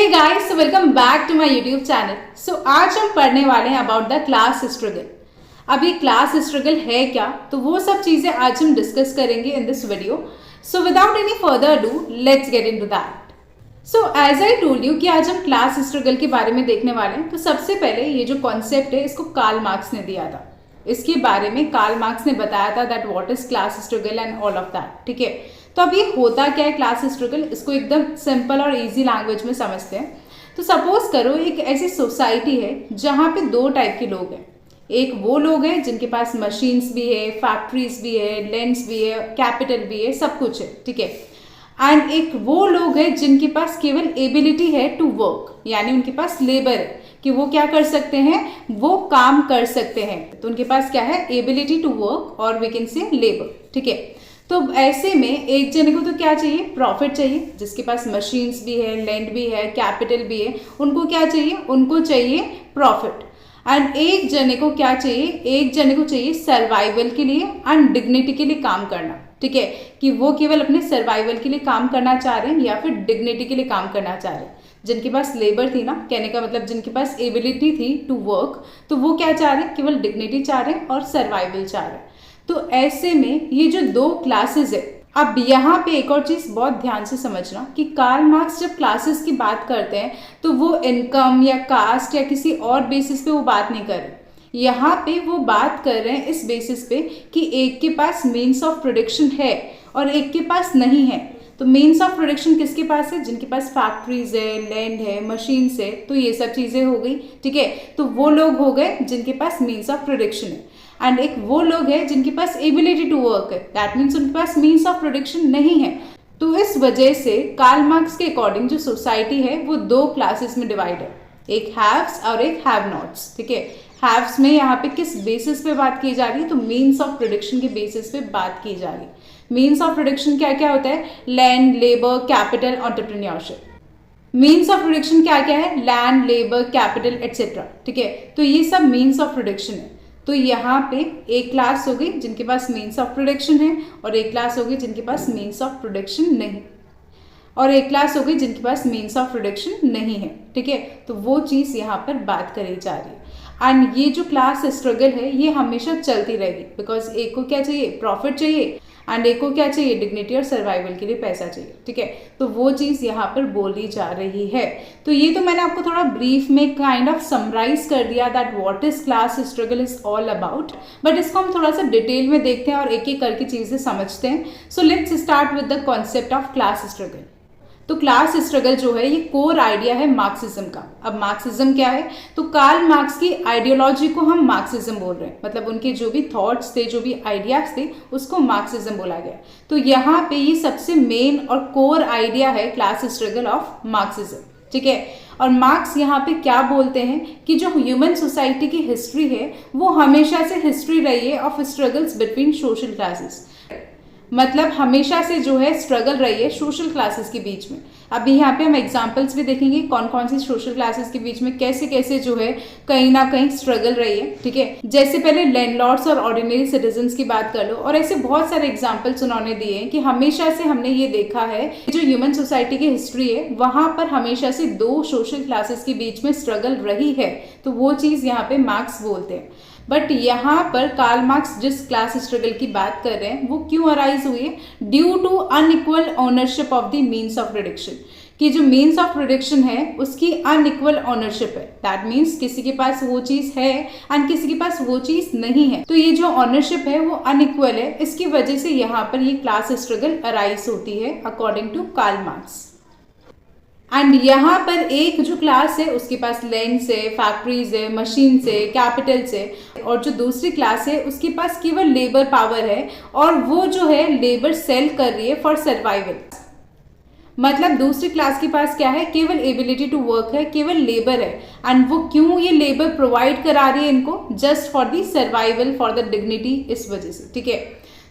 Guys, welcome back to my YouTube channel. So आज हम पढ़ने वाले हैं अबाउट द क्लास स्ट्रगल। अब ये क्लास स्ट्रगल है क्या, तो वो सब चीजें आज हम डिस्कस करेंगे in this video. So without any further ado, let's get into that. So as I told you कि आज हम क्लास स्ट्रगल के बारे में देखने वाले हैं। तो सबसे पहले ये जो कॉन्सेप्ट है, इसको कार्ल मार्क्स ने दिया था। इसके बारे में कार्ल मार्क्स ने बताया था that what is class struggle and all of that. ठीक है, तो अब ये होता क्या है क्लास स्ट्रगल, इसको एकदम सिंपल और इजी लैंग्वेज में समझते हैं। तो सपोज करो एक ऐसी सोसाइटी है जहाँ पे दो टाइप के लोग हैं। एक वो लोग हैं जिनके पास मशीन्स भी है, फैक्ट्रीज भी है, लैंड्स भी है, कैपिटल भी है, सब कुछ है। ठीक है, एंड एक वो लोग हैं जिनके पास केवल एबिलिटी है टू वर्क, यानी उनके पास लेबर है कि वो क्या कर सकते हैं, वो काम कर सकते हैं। तो उनके पास क्या है, एबिलिटी टू वर्क और वी कैन से लेबर। ठीक है, तो ऐसे में एक जने को तो क्या चाहिए, प्रॉफिट चाहिए। जिसके पास मशीन्स भी है, लैंड भी है, कैपिटल भी है, उनको क्या चाहिए, उनको चाहिए प्रॉफिट। एंड एक जने को क्या चाहिए, एक जने को चाहिए सर्वाइवल के लिए एंड डिग्निटी के लिए काम करना। ठीक है, कि वो केवल अपने सर्वाइवल के लिए काम करना चाह रहे हैं या फिर डिग्निटी के लिए काम करना चाह रहे हैं। जिनके पास लेबर थी ना, कहने का मतलब जिनके पास एबिलिटी थी टू वर्क, तो वो क्या चाह रहे हैं, केवल डिग्निटी चाह रहे हैं और सर्वाइवल चाह रहे हैं। तो ऐसे में ये जो दो क्लासेस है, अब यहाँ पे एक और चीज बहुत ध्यान से समझना कि कार्ल मार्क्स जब क्लासेस की बात करते हैं तो वो इनकम या कास्ट या किसी और बेसिस पे वो बात नहीं कर रहे। यहाँ पे वो बात कर रहे हैं इस बेसिस पे कि एक के पास मीन्स ऑफ प्रोडक्शन है और एक के पास नहीं है। तो मीन्स ऑफ प्रोडक्शन किसके पास है, जिनके पास फैक्ट्रीज है, लैंड है, मशीन्स है, तो ये सब चीजें हो गई। ठीक है, तो वो लोग हो गए जिनके पास मीन्स ऑफ प्रोडक्शन है। एंड एक वो लोग हैं जिनके पास एबिलिटी टू वर्क है, दैट मीन्स उनके पास मीन्स ऑफ प्रोडक्शन नहीं है। तो इस वजह से कार्ल मार्क्स के अकॉर्डिंग जो सोसाइटी है वो दो क्लासेस में डिवाइड है, एक हैव्स और एक हैव नॉट्स। ठीक है, हैव्स में यहाँ पे किस बेसिस पे बात की जा रही है, तो मीन्स ऑफ प्रोडक्शन के बेसिस पे बात की जा रही है। मीन्स ऑफ प्रोडक्शन क्या क्या होता है, land, labour, capital, entrepreneurship. Means of production क्या क्या है, लैंड, लेबर, कैपिटल एटसेट्रा। ठीक है, तो ये सब मीन्स ऑफ प्रोडक्शन है। तो यहाँ पे एक क्लास हो गई जिनके पास मीन्स ऑफ प्रोडक्शन है और एक क्लास हो गई जिनके पास मीन्स ऑफ प्रोडक्शन नहीं, और एक क्लास हो गई जिनके पास मीन्स ऑफ प्रोडक्शन नहीं है। ठीक है, तो वो चीज़ यहाँ पर बात करी जा रही है। एंड ये जो क्लास स्ट्रगल है ये हमेशा चलती रहेगी, बिकॉज एक को क्या चाहिए, प्रॉफिट चाहिए, एंड एक को क्या चाहिए, डिग्निटी और सर्वाइवल के लिए पैसा चाहिए। ठीक है, तो वो चीज़ यहाँ पर बोली जा रही है। तो ये तो मैंने आपको थोड़ा ब्रीफ में काइंड ऑफ समराइज कर दिया that what is class struggle is all about, but इसको हम थोड़ा सा डिटेल में देखते हैं और एक एक करके चीज़ें समझते हैं। So let's start with the concept of class struggle. तो क्लास स्ट्रगल जो है ये कोर आइडिया है मार्क्सिज्म का। अब मार्क्सिज्म क्या है, तो कार्ल मार्क्स की आइडियोलॉजी को हम मार्क्सिज्म बोल रहे हैं, मतलब उनके जो भी थॉट्स थे, जो भी आइडियाज थे, उसको मार्क्सिज्म बोला गया। तो यहाँ पे ये सबसे मेन और कोर आइडिया है क्लास स्ट्रगल ऑफ मार्क्सिज्म। ठीक है, और मार्क्स यहाँ पे क्या बोलते हैं कि जो ह्यूमन सोसाइटी की हिस्ट्री है वो हमेशा से हिस्ट्री रही है of struggles between social classes, मतलब हमेशा से जो है स्ट्रगल रही है सोशल क्लासेस के बीच में। अभी यहाँ पे हम एग्जांपल्स भी देखेंगे कौन कौन सी सोशल क्लासेस के बीच में कैसे कैसे जो है कहीं ना कहीं स्ट्रगल रही है। ठीक है, जैसे पहले लैंडलॉर्ड्स और ऑर्डिनरी सिटीजन्स की बात कर लो, और ऐसे बहुत सारे एग्जाम्पल्स उन्होंने दिए हैं कि हमेशा से हमने ये देखा है जो ह्यूमन सोसाइटी की हिस्ट्री है वहां पर हमेशा से दो सोशल क्लासेस के बीच में स्ट्रगल रही है। तो वो चीज यहाँ पे मार्क्स बोलते हैं। बट यहाँ पर कार्ल मार्क्स जिस क्लास स्ट्रगल की बात कर रहे हैं वो क्यों अराइज हुई है, due to unequal ownership of the means of production, कि जो मीन्स ऑफ प्रोडक्शन है उसकी अनइक्वल ओनरशिप है। दैट मीन्स किसी के पास वो चीज है एंड किसी के पास वो चीज नहीं है। तो ये जो ओनरशिप है वो अनइक्वल है, इसकी वजह से यहाँ पर ये क्लास स्ट्रगल अराइज होती है according to Karl Marx. And यहाँ पर एक जो क्लास है उसके पास लैंड्स है, फैक्ट्रीज है, मशीन्स है, कैपिटल्स है, और जो दूसरी क्लास है उसके पास केवल लेबर पावर है और वो जो है लेबर सेल कर रही है फॉर सर्वाइवल। मतलब दूसरी क्लास के पास क्या है, केवल एबिलिटी टू वर्क है, केवल लेबर है, एंड वो क्यों ये लेबर प्रोवाइड करा रही है इनको, just for the survival, for the dignity, इस वजह से। ठीक है,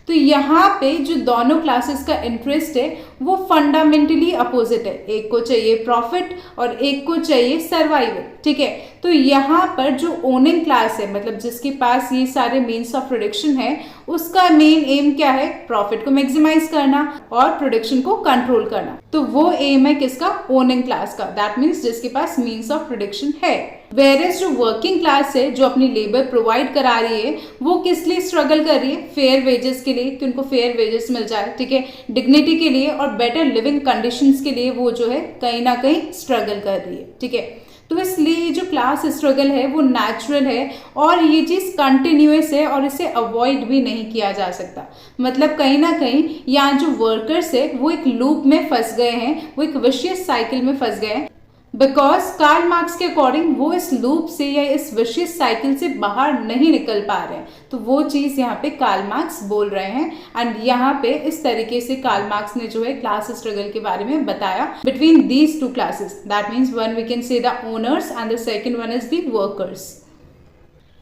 तो यहाँ पे जो दोनों क्लासेस का इंटरेस्ट है वो फंडामेंटली अपोजिट है, एक को चाहिए प्रॉफिट और एक को चाहिए सर्वाइवल, ठीक है। तो यहाँ पर जो ओनिंग क्लास है, मतलब जिसके पास ये सारे मीन्स ऑफ प्रोडक्शन है, उसका मेन एम क्या है, प्रॉफिट को मैक्सिमाइज करना और प्रोडक्शन को कंट्रोल करना। तो वो एम है किसका, ओनिंग क्लास का, दैट मीन्स जिसके पास मीन्स ऑफ प्रोडक्शन है। वेयरएज जो वर्किंग क्लास है, जो अपनी लेबर प्रोवाइड करा रही है, वो किस लिए स्ट्रगल कर रही है, फेयर वेजेस के लिए, कि उनको फेयर वेजेस मिल जाए, ठीक है, डिग्निटी के लिए और बेटर लिविंग कंडीशंस के लिए वो जो है कहीं ना कहीं स्ट्रगल कर रही है, ठीक है। तो इसलिए जो क्लास स्ट्रगल है वो नेचुरल है और ये चीज़ कंटिन्यूअस है और इसे अवॉइड भी नहीं किया जा सकता। मतलब कहीं ना कहीं यहाँ जो वर्कर्स है वो एक लूप में फंस गए हैं, वो एक विशियस साइकिल में फंस गए हैं, बिकॉज कार्ल मार्क्स के अकॉर्डिंग वो इस लूप से या इस विशियस साइकिल से बाहर नहीं निकल पा रहे हैं। तो वो चीज़ यहाँ पे कार्ल मार्क्स बोल रहे हैं एंड यहाँ पे इस तरीके से कार्ल मार्क्स ने जो है क्लास स्ट्रगल के बारे में बताया between these two classes, that means one we can say the owners and the second one is the workers.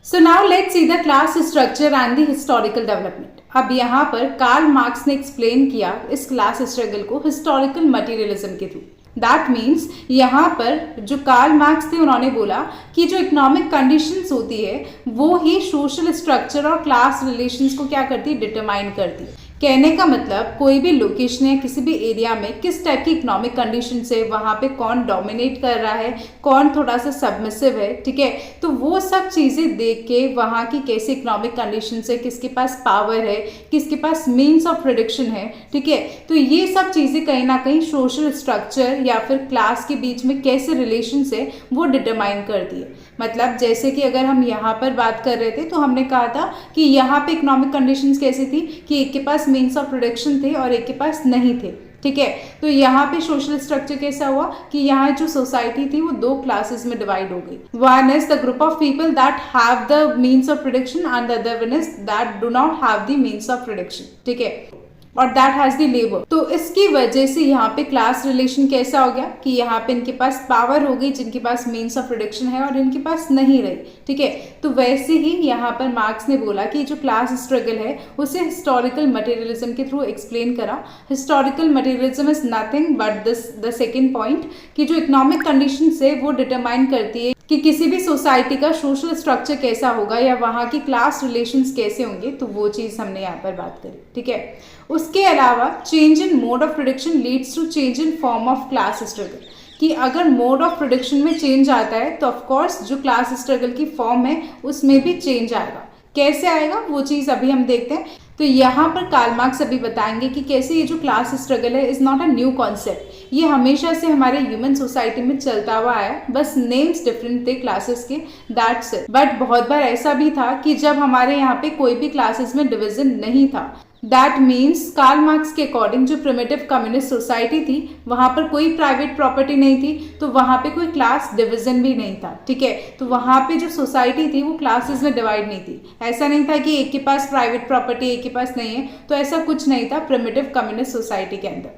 So now let's see the class structure and the historical development. अब यहाँ पर Karl Marx ने explain किया इस class struggle को historical materialism के through. That means यहाँ पर जो कार्ल मार्क्स थे उन्होंने बोला कि जो इकोनॉमिक कंडीशंस होती है वो ही सोशल स्ट्रक्चर और क्लास रिलेशंस को क्या करती है, डिटरमाइन करती है। कहने का मतलब कोई भी लोकेशन या किसी भी एरिया में किस टाइप की इकोनॉमिक कंडीशन है, वहाँ पे कौन डोमिनेट कर रहा है, कौन थोड़ा सा सबमिसिव है, ठीक है, तो वो सब चीज़ें देख के वहाँ की कैसी इकोनॉमिक कंडीशन है, किसके पास पावर है, किसके पास मीन्स ऑफ प्रोडक्शन है, ठीक है, तो ये सब चीज़ें कहीं ना कहीं सोशल स्ट्रक्चर या फिर क्लास के बीच में कैसे रिलेशन है वो डिटरमाइन करती है। मतलब जैसे कि अगर हम यहाँ पर बात कर रहे थे तो हमने कहा था कि यहाँ पे इकोनॉमिक कंडीशंस कैसी थी कि एक के पास मीन्स ऑफ प्रोडक्शन थे और एक के पास नहीं थे, ठीक है। तो यहाँ पे सोशल स्ट्रक्चर कैसा हुआ कि यहाँ जो सोसाइटी थी वो दो क्लासेस में डिवाइड हो गई। One is the group of people that have the means of production and the other one is that do not have the means of production, ठीक है, और दैट हैज द लेबर। तो इसकी वजह से यहाँ पे क्लास रिलेशन कैसा हो गया कि यहाँ पे इनके पास पावर हो गई जिनके पास मीन्स ऑफ प्रोडक्शन है और इनके पास नहीं रही, ठीक है। तो वैसे ही यहाँ पर मार्क्स ने बोला कि जो क्लास स्ट्रगल है उसे हिस्टोरिकल मटेरियलिज्म के थ्रू एक्सप्लेन करा। Historical materialism is nothing but this the second point कि जो इकोनॉमिक कंडीशन है वो डिटरमाइन करती है कि किसी भी सोसाइटी का सोशल स्ट्रक्चर कैसा होगा या वहाँ की क्लास रिलेशंस कैसे होंगे, तो वो चीज़ हमने यहाँ पर बात करी, ठीक है। उसके अलावा change in mode of production leads to change in form of class struggle, कि अगर मोड ऑफ प्रोडक्शन में चेंज आता है तो ऑफकोर्स जो क्लास स्ट्रगल की फॉर्म है उसमें भी चेंज आएगा। कैसे आएगा वो चीज़ अभी हम देखते हैं। तो यहाँ पर कार्ल मार्क्स अभी बताएंगे कि कैसे ये जो क्लास स्ट्रगल है is not a new concept, ये हमेशा से हमारे ह्यूमन सोसाइटी में चलता हुआ आया, बस नेम्स डिफरेंट थे क्लासेस के, दैट्स इट। बट बहुत बार ऐसा भी था कि जब हमारे यहाँ पे कोई भी क्लासेस में डिवीजन नहीं था, दैट मीन्स कार्ल मार्क्स के अकॉर्डिंग जो प्रिमिटिव कम्युनिस्ट सोसाइटी थी वहाँ पर कोई प्राइवेट प्रॉपर्टी नहीं थी, तो वहाँ पे कोई क्लास डिवीजन भी नहीं था, ठीक है। तो वहाँ पे जो सोसाइटी थी वो क्लासेस में डिवाइड नहीं थी। ऐसा नहीं था कि एक के पास प्राइवेट प्रॉपर्टी एक के पास नहीं है, तो ऐसा कुछ नहीं था प्रिमिटिव कम्युनिस्ट सोसाइटी के अंदर।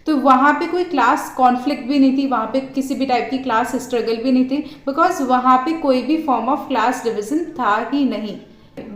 तो वहाँ पे कोई क्लास कॉन्फ्लिक्ट भी नहीं थी, वहाँ पे किसी भी टाइप की क्लास स्ट्रगल भी नहीं थी, बिकॉज वहाँ पे कोई भी फॉर्म ऑफ क्लास डिवीजन था ही नहीं।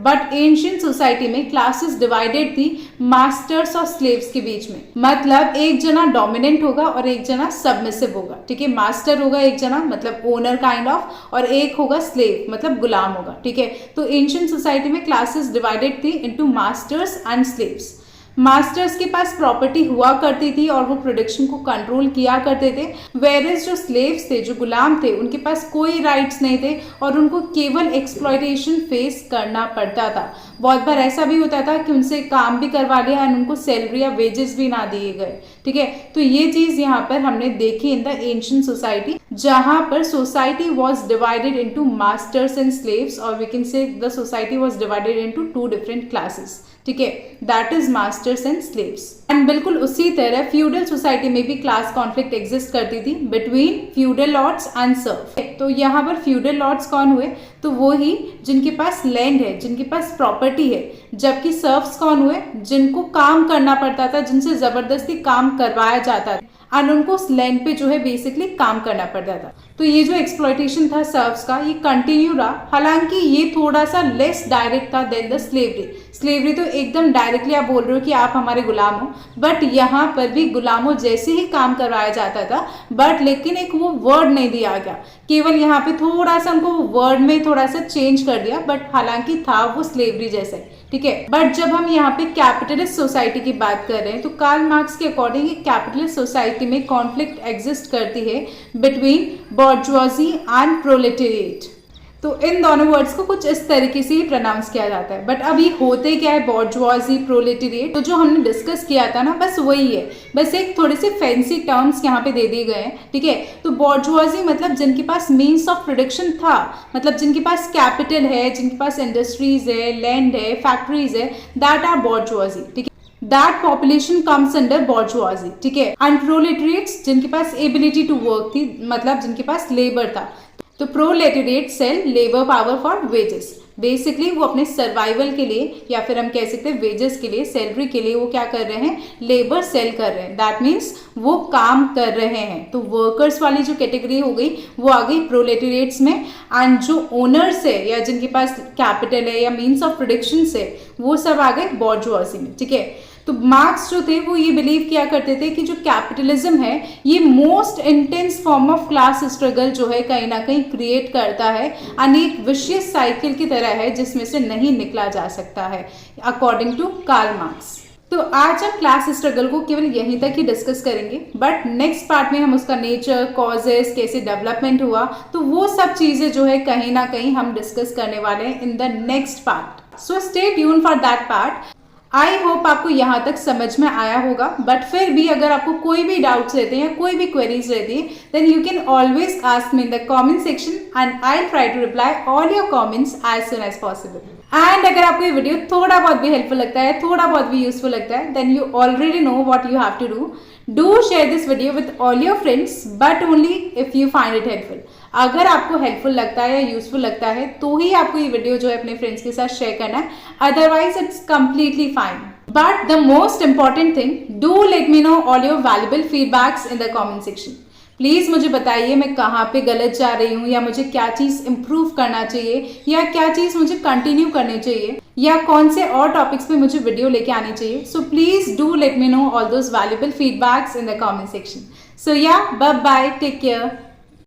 बट एंशियंट सोसाइटी में क्लासेस डिवाइडेड थी मास्टर्स और स्लेव्स के बीच में, मतलब एक जना डोमिनेंट होगा और एक जना सबमिसिव होगा, ठीक है। मास्टर होगा एक जना मतलब ओनर काइंड ऑफ, और एक होगा स्लेव मतलब गुलाम होगा, ठीक है। तो एंशियंट सोसाइटी में क्लासेस डिवाइडेड थी into masters and slaves. Masters के पास प्रॉपर्टी हुआ करती थी और वो प्रोडक्शन को कंट्रोल किया करते थे, वेयरएज जो स्लेव्स थे, जो गुलाम थे, उनके पास कोई राइट्स नहीं थे और उनको केवल एक्सप्लॉयटेशन फेस करना पड़ता था। बहुत बार ऐसा भी होता था कि उनसे काम भी करवा लिया एंड उनको सैलरी या वेजेस भी ना दिए गए, ठीक है। तो ये चीज यहाँ पर हमने देखी इन द एंशिएंट सोसाइटी, जहां पर society was divided into masters and slaves, और we can say the society was divided into two different classes, ठीक है, that is masters and slaves. And बिल्कुल उसी तरह फ्यूडल सोसाइटी में भी क्लास कॉन्फ्लिक्ट एग्जिस्ट करती थी between feudal lords and Surf. तो यहाँ पर फ्यूडल लॉर्ड्स कौन हुए, तो वो ही जिनके पास लैंड है, जिनके पास प्रॉपर्टी है, जबकि सर्फ्स कौन हुए, जिनको काम करना पड़ता था, जिनसे जबरदस्ती काम करवाया जाता था एंड उनको उस लैंड पे जो है बेसिकली काम करना पड़ता था। तो ये जो एक्सप्लॉयटेशन था सर्व्स का ये कंटिन्यू रहा, हालांकि ये थोड़ा सा लेस डायरेक्ट था देन द स्लेवरी। स्लेवरी तो एकदम डायरेक्टली आप बोल रहे हो कि आप हमारे गुलाम हो, बट यहाँ पर भी गुलामों जैसे ही काम करवाया जाता था, बट लेकिन एक वो वर्ड नहीं दिया गया, केवल यहाँ पे थोड़ा सा उनको वर्ड में थोड़ा सा चेंज कर दिया, बट हालांकि था वो स्लेवरी जैसा ही, ठीक है। बट जब हम यहाँ पे कैपिटलिस्ट सोसाइटी की बात कर रहे हैं तो कार्ल मार्क्स के अकॉर्डिंग कैपिटलिस्ट सोसाइटी में कॉन्फ्लिक्ट एग्जिस्ट करती है बिटवीन बॉर्जुआजी एंड प्रोलेटेरिएट। तो इन दोनों वर्ड्स को कुछ इस तरीके से ही प्रोनाउंस किया जाता है। बट अभी होते क्या है, बॉर्जुआजी प्रोलेटेरिएट, तो जो हमने डिस्कस किया था ना बस वही है, बस एक थोड़े से फैंसी टर्म्स यहाँ पे दे दिए गए हैं, ठीक है। तो बॉर्जुआजी मतलब जिनके पास मीन्स ऑफ प्रोडक्शन था, मतलब जिनके पास कैपिटल है, जिनके पास इंडस्ट्रीज है, लैंड है, फैक्ट्रीज है, दैट आर बॉर्जुआजी, ठीक है। दैट पॉपुलेशन कम्स अंडर बॉर्जुआजी, ठीक है। एंड प्रोलेटेरिएट्स जिनके पास एबिलिटी टू वर्क थी, मतलब जिनके पास लेबर था, तो proletariat sell labour power for wages. Basically वो अपने सर्वाइवल के लिए या फिर हम कह सकते हैं वेजेस के लिए, सैलरी के लिए वो क्या कर रहे हैं, लेबर सेल कर रहे हैं। दैट मीन्स वो काम कर रहे हैं। तो वर्कर्स वाली जो कैटेगरी हो गई वो आ गई प्रोलेटेरिएट्स में, एंड जो ओनर्स है या जिनके पास कैपिटल है या मीन्स ऑफ प्रोडक्शन है वो सब आ गए बॉर्जुआजी में, ठीक है। तो मार्क्स जो थे वो ये बिलीव किया करते थे कि जो कैपिटलिज्म है ये most intense form of class struggle जो है कहीं ना कहीं क्रिएट करता है, अनेक विशियस साइकिल की तरह है जिसमें से नहीं निकला जा सकता है, अकॉर्डिंग टू कार्ल मार्क्स। तो आज हम क्लास स्ट्रगल को केवल यहीं तक ही डिस्कस करेंगे, बट नेक्स्ट पार्ट में हम उसका नेचर, कॉजेस, कैसे डेवलपमेंट हुआ, तो वो सब चीजें जो है कहीं ना कहीं हम डिस्कस करने वाले हैं in the next part. So stay tune for that part. I hope आपको यहाँ तक समझ में आया होगा, बट फिर भी अगर आपको कोई भी डाउट्स रहते हैं या कोई भी क्वेरीज रहती है, then you can always ask me in the comment section and I try to reply all your comments as soon as possible. And अगर आपको ये वीडियो थोड़ा बहुत भी हेल्पफुल लगता है, थोड़ा बहुत भी यूजफुल लगता है, then you already know what you have to do share this video with all your friends, but only if you find it helpful. अगर आपको हेल्पफुल लगता है या यूजफुल लगता है तो ही आपको ये वीडियो जो है अपने फ्रेंड्स के साथ शेयर करना है, otherwise it's completely fine. But the most important thing, do let me know all your valuable feedbacks in the comment section. Please मुझे बताइए मैं कहाँ पे गलत जा रही हूँ, या मुझे क्या चीज़ इम्प्रूव करना चाहिए, या क्या चीज़ मुझे कंटिन्यू करनी चाहिए, या कौन से और टॉपिक्स पे मुझे वीडियो लेके आनी चाहिए। So please do let me know all those valuable feedbacks in the comment section. So yeah bye bye, take care.